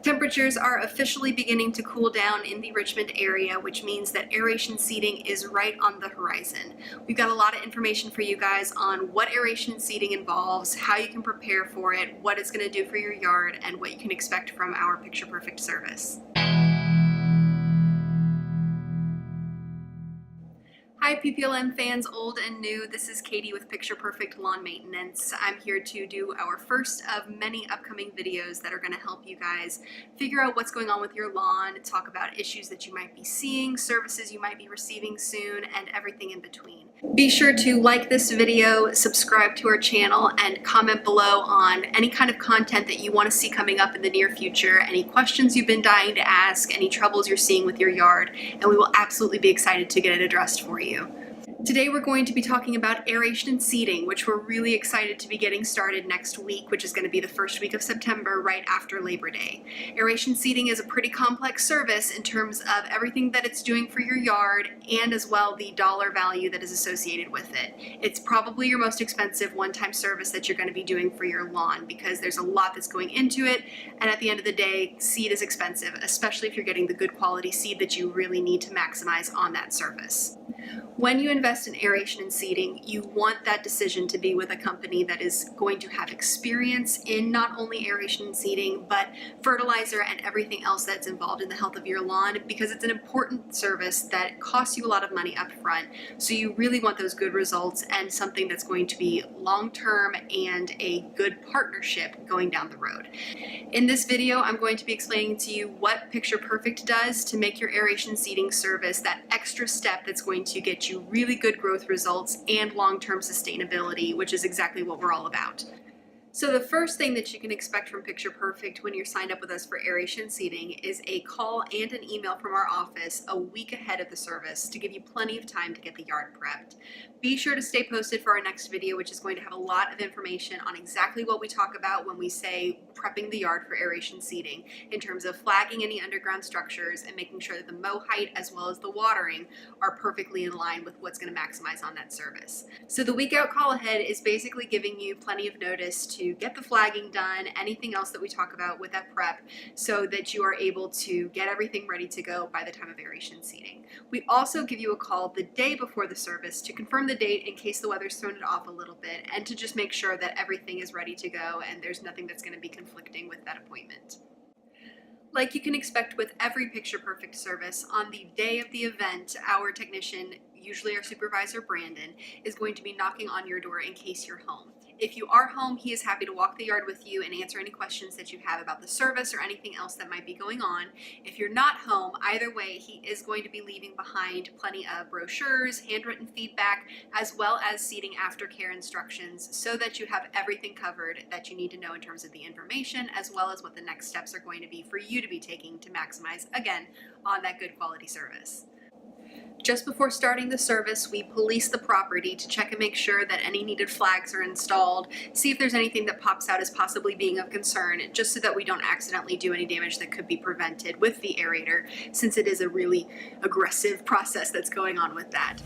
Temperatures are officially beginning to cool down in the Richmond area, which means that aeration seeding is right on the horizon. We've got a lot of information for you guys on what aeration seeding involves, how you can prepare for it, what it's going to do for your yard, and what you can expect from our Picture Perfect service. Hi PPLM fans, old and new. This is Katie with Picture Perfect Lawn Maintenance. I'm here to do our first of many upcoming videos that are going to help you guys figure out what's going on with your lawn, talk about issues that you might be seeing, services you might be receiving soon, and everything in between. Be sure to like this video, subscribe to our channel, and comment below on any kind of content that you want to see coming up in the near future, any questions you've been dying to ask, any troubles you're seeing with your yard, and we will absolutely be excited to get it addressed for you. Today we're going to be talking about aeration and seeding, which we're really excited to be getting started next week, which is going to be the first week of September, right after Labor Day. Aeration seeding is a pretty complex service in terms of everything that it's doing for your yard and as well the dollar value that is associated with it. It's probably your most expensive one-time service that you're going to be doing for your lawn because there's a lot that's going into it, and at the end of the day, seed is expensive, especially if you're getting the good quality seed that you really need to maximize on that service. When you invest in aeration and seeding, you want that decision to be with a company that is going to have experience in not only aeration and seeding, but fertilizer and everything else that's involved in the health of your lawn, because it's an important service that costs you a lot of money up front. So you really want those good results and something that's going to be long-term and a good partnership going down the road. In this video, I'm going to be explaining to you what Picture Perfect does to make your aeration seeding service that extra step that's going to get you really good growth results and long-term sustainability, which is exactly what we're all about. So the first thing that you can expect from Picture Perfect when you're signed up with us for aeration seeding is a call and an email from our office a week ahead of the service to give you plenty of time to get the yard prepped. Be sure to stay posted for our next video, which is going to have a lot of information on exactly what we talk about when we say prepping the yard for aeration seeding, in terms of flagging any underground structures and making sure that the mow height as well as the watering are perfectly in line with what's going to maximize on that service. So the week out call ahead is basically giving you plenty of notice to get the flagging done, anything else that we talk about with that prep, so that you are able to get everything ready to go by the time of aeration seeding. We also give you a call the day before the service to confirm the date in case the weather's thrown it off a little bit, and to just make sure that everything is ready to go and there's nothing that's going to be conflicting with that appointment. Like you can expect with every Picture Perfect service, on the day of the event, our technician, usually our supervisor Brandon, is going to be knocking on your door in case you're home. If you are home, he is happy to walk the yard with you and answer any questions that you have about the service or anything else that might be going on. If you're not home, either way, he is going to be leaving behind plenty of brochures, handwritten feedback, as well as seeding aftercare instructions, so that you have everything covered that you need to know in terms of the information, as well as what the next steps are going to be for you to be taking to maximize, again, on that good quality service. Just before starting the service, we police the property to check and make sure that any needed flags are installed, see if there's anything that pops out as possibly being of concern, just so that we don't accidentally do any damage that could be prevented with the aerator, since it is a really aggressive process that's going on with that.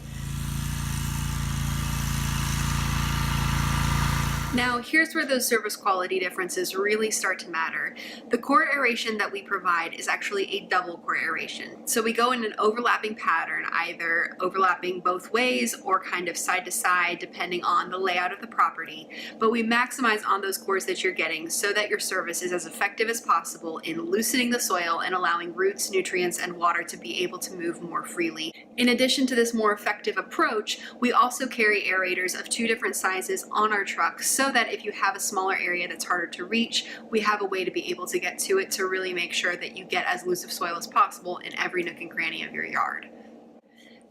Now, here's where those service quality differences really start to matter. The core aeration that we provide is actually a double core aeration. So we go in an overlapping pattern, either overlapping both ways or kind of side to side, depending on the layout of the property. But we maximize on those cores that you're getting so that your service is as effective as possible in loosening the soil and allowing roots, nutrients, and water to be able to move more freely. In addition to this more effective approach, we also carry aerators of 2 different sizes on our trucks, so that if you have a smaller area that's harder to reach, we have a way to be able to get to it to really make sure that you get as loose of soil as possible in every nook and cranny of your yard.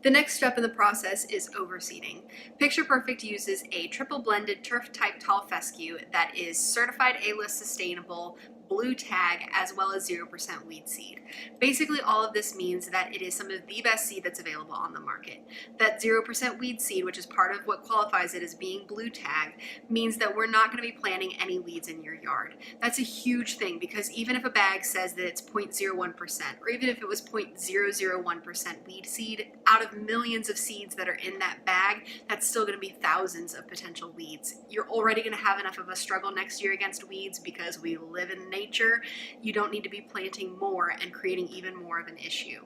The next step in the process is overseeding. Picture Perfect uses a triple blended turf type tall fescue that is certified A-list sustainable, blue tag, as well as 0% weed seed. Basically, all of this means that it is some of the best seed that's available on the market. That 0% weed seed, which is part of what qualifies it as being blue tag, means that we're not going to be planting any weeds in your yard. That's a huge thing, because even if a bag says that it's 0.01%, or even if it was 0.001% weed seed, out of of millions of seeds that are in that bag, that's still going to be thousands of potential weeds. You're already going to have enough of a struggle next year against weeds because we live in nature. You don't need to be planting more and creating even more of an issue.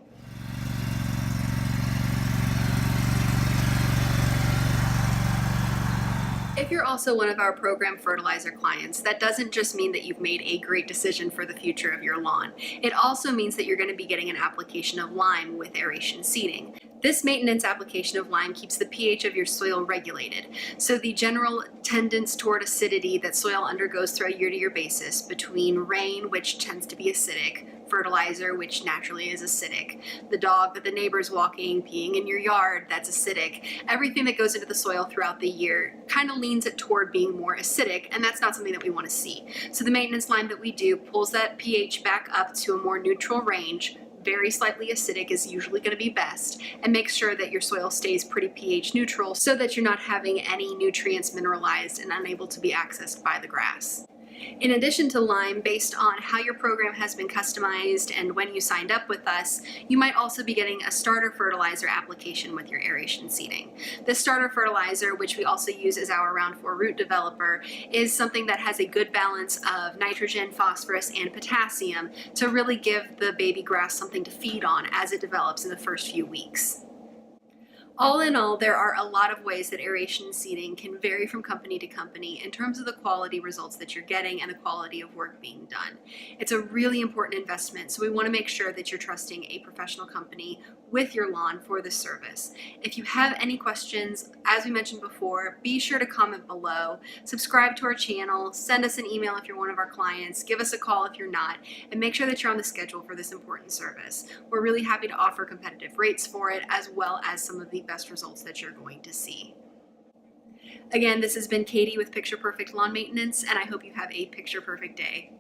If you're also one of our program fertilizer clients, that doesn't just mean that you've made a great decision for the future of your lawn. It also means that you're going to be getting an application of lime with aeration seeding. This maintenance application of lime keeps the pH of your soil regulated. So the general tendence toward acidity that soil undergoes through a year-to-year basis between rain, which tends to be acidic, fertilizer, which naturally is acidic, the dog that the neighbor's walking, peeing in your yard, that's acidic. Everything that goes into the soil throughout the year kind of leans it toward being more acidic, and that's not something that we want to see. So the maintenance lime that we do pulls that pH back up to a more neutral range. Very slightly acidic is usually going to be best, and make sure that your soil stays pretty pH neutral so that you're not having any nutrients mineralized and unable to be accessed by the grass. In addition to lime, based on how your program has been customized and when you signed up with us, you might also be getting a starter fertilizer application with your aeration seeding. This starter fertilizer, which we also use as our round 4 root developer, is something that has a good balance of nitrogen, phosphorus, and potassium to really give the baby grass something to feed on as it develops in the first few weeks. All in all, there are a lot of ways that aeration seeding can vary from company to company in terms of the quality results that you're getting and the quality of work being done. It's a really important investment, so we want to make sure that you're trusting a professional company with your lawn for this service. If you have any questions, as we mentioned before, be sure to comment below, subscribe to our channel, send us an email if you're one of our clients, give us a call if you're not, and make sure that you're on the schedule for this important service. We're really happy to offer competitive rates for it, as well as some of the best results that you're going to see. Again, this has been Katie with Picture Perfect Lawn Maintenance, and I hope you have a picture perfect day.